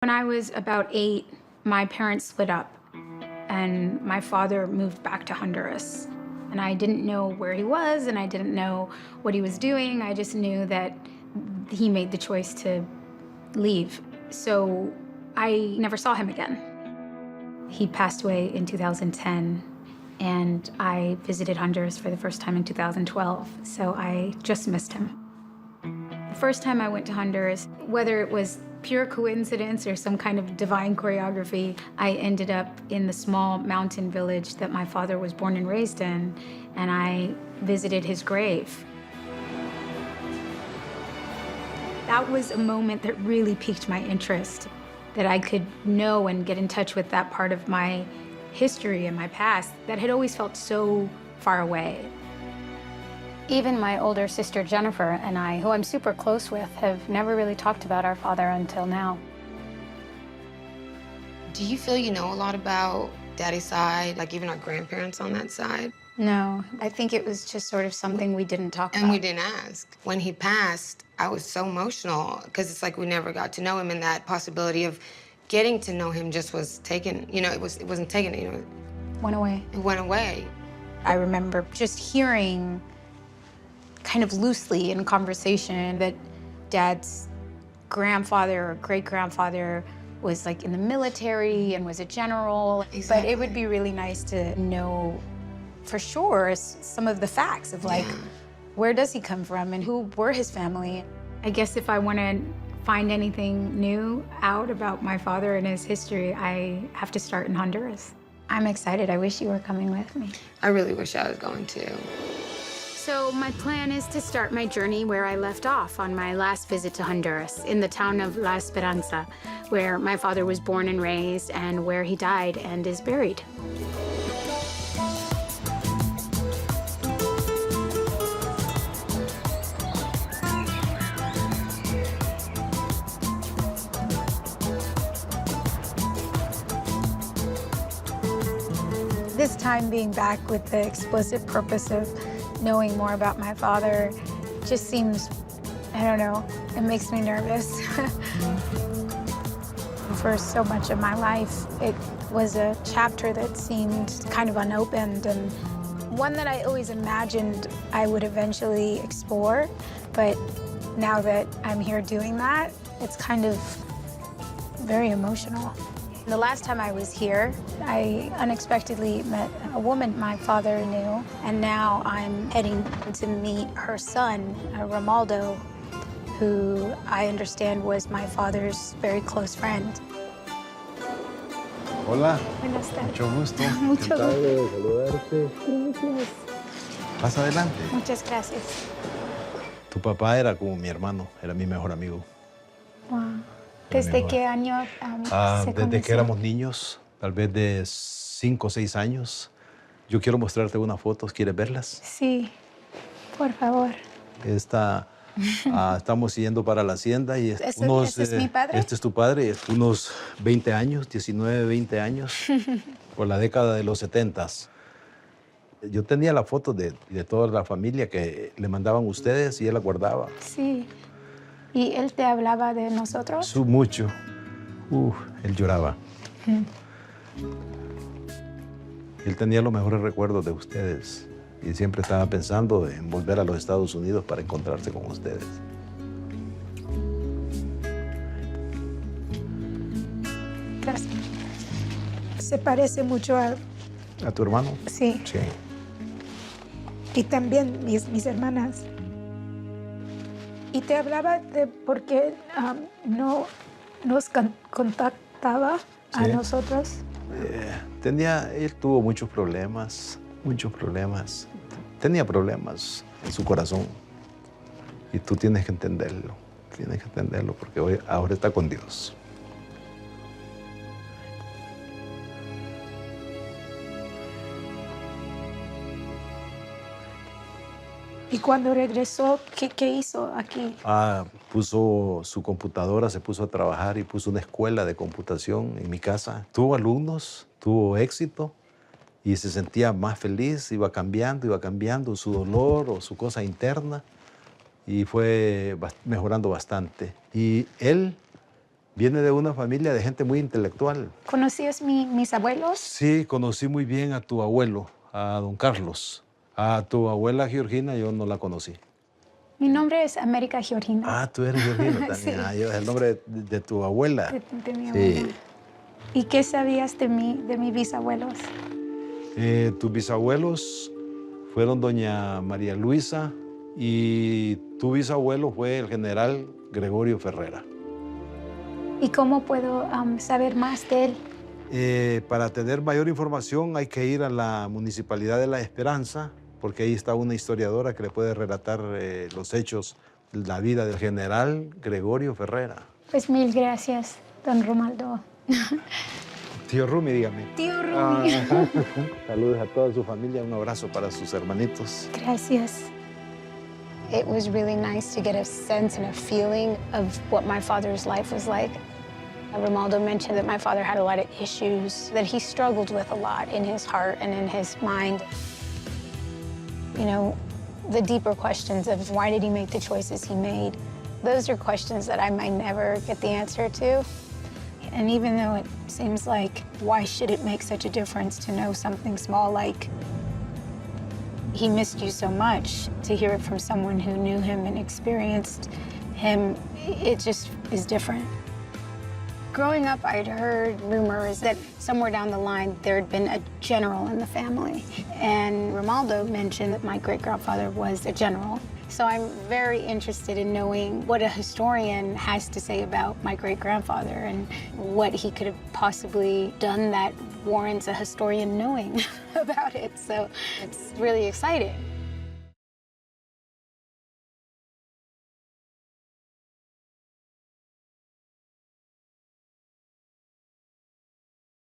When I was about 8, my parents split up, and my father moved back to Honduras. And I didn't know where he was, and I didn't know what he was doing. I just knew that he made the choice to leave. So I never saw him again. He passed away in 2010, and I visited Honduras for the first time in 2012, so I just missed him. The first time I went to Honduras, whether it was pure coincidence or some kind of divine choreography, I ended up in the small mountain village that my father was born and raised in, and I visited his grave. That was a moment that really piqued my interest, that I could know and get in touch with that part of my history and my past that had always felt so far away. Even my older sister Jennifer and I, who I'm super close with, have never really talked about our father until now. Do you feel you know a lot about Daddy's side, like even our grandparents on that side? No, I think it was just sort of something we didn't talk about. And we didn't ask. When he passed, I was so emotional because it's like we never got to know him, and that possibility of getting to know him just was taken. You know, it wasn't taken. You know, Went away. it went away. I remember just hearing kind of loosely in conversation that Dad's grandfather or great-grandfather was like in the military and was a general. Exactly. But it would be really nice to know for sure some of the facts of like, where does he come from and who were his family? I guess if I want to find anything new out about my father and his history, I have to start in Honduras. I'm excited. I wish you were coming with me. I really wish I was going too. So my plan is to start my journey where I left off on my last visit to Honduras, in the town of La Esperanza, where my father was born and raised and where he died and is buried. This time being back with the explicit purpose of knowing more about my father just seems, I don't know, it makes me nervous. For so much of my life, it was a chapter that seemed kind of unopened and one that I always imagined I would eventually explore. But now that I'm here doing that, it's kind of very emotional. The last time I was here, I unexpectedly met a woman my father knew, and now I'm heading to meet her son, Romaldo, who I understand was my father's very close friend. Hola. Buenas tardes. Mucho gusto. Mucho gusto. Encantado de saludarte. Gracias. Pasa adelante. Muchas gracias. Tu papá era como mi hermano, era mi mejor amigo. Wow. ¿Desde qué año se Desde que conocieron? éramos niños, tal vez de 5 o 6 años. Yo quiero mostrarte unas fotos, ¿quieres verlas? Sí, por favor. Estamos yendo para la hacienda y ¿Ese es mi padre? Este es tu padre, unos 20 años, 19, 20 años, por la década de los 70s. Yo tenía la foto de toda la familia que le mandaban ustedes y él la guardaba. Sí. ¿Y él te hablaba de nosotros? Mucho. Él lloraba. Él tenía los mejores recuerdos de ustedes y siempre estaba pensando en volver a los Estados Unidos para encontrarse con ustedes. Gracias. Se parece mucho a... ¿A tu hermano? Sí. Sí. Y también mis hermanas. Y te hablaba de por qué no nos contactaba a Sí. nosotros. Él tuvo muchos problemas. Tenía problemas en su corazón. Y tú tienes que entenderlo porque ahora está con Dios. Y cuando regresó, ¿qué hizo aquí? Puso su computadora, se puso a trabajar y puso una escuela de computación en mi casa. Tuvo alumnos, tuvo éxito y se sentía más feliz, iba cambiando su dolor o su cosa interna y fue mejorando bastante. Y él Viene de una familia de gente muy intelectual. ¿Conocías mis abuelos? Sí, conocí muy bien a tu abuelo, a don Carlos. A tu abuela Georgina yo no la conocí. Mi nombre es America Georgina. Ah, tú eres Georgina también. Sí. Ah, yo, es el nombre de tu abuela. De mi Sí. abuela. ¿Y qué sabías de mis bisabuelos? Tus bisabuelos fueron doña María Luisa y tu bisabuelo fue el general Gregorio Ferrera. ¿Y cómo puedo saber más de él? Para tener mayor información hay que ir a la Municipalidad de La Esperanza, porque ahí está una historiadora que le puede relatar los hechos de la vida del general Gregorio Ferrera. Pues mil gracias, don Romaldo. Tío Rumi, dígame. Tío Rumi. Saludos a toda su familia, un abrazo para sus hermanitos. Gracias. It was really nice to get a sense and a feeling of what my father's life was like. Romaldo mentioned that my father had a lot of issues, that he struggled with a lot in his heart and in his mind. You know, the deeper questions of why did he make the choices he made? Those are questions that I might never get the answer to. And even though it seems like, why should it make such a difference to know something small like he missed you so much, to hear it from someone who knew him and experienced him, it just is different. Growing up, I'd heard rumors that somewhere down the line there had been a general in the family. And Romaldo mentioned that my great-grandfather was a general. So I'm very interested in knowing what a historian has to say about my great-grandfather and what he could have possibly done that warrants a historian knowing about it. So it's really exciting.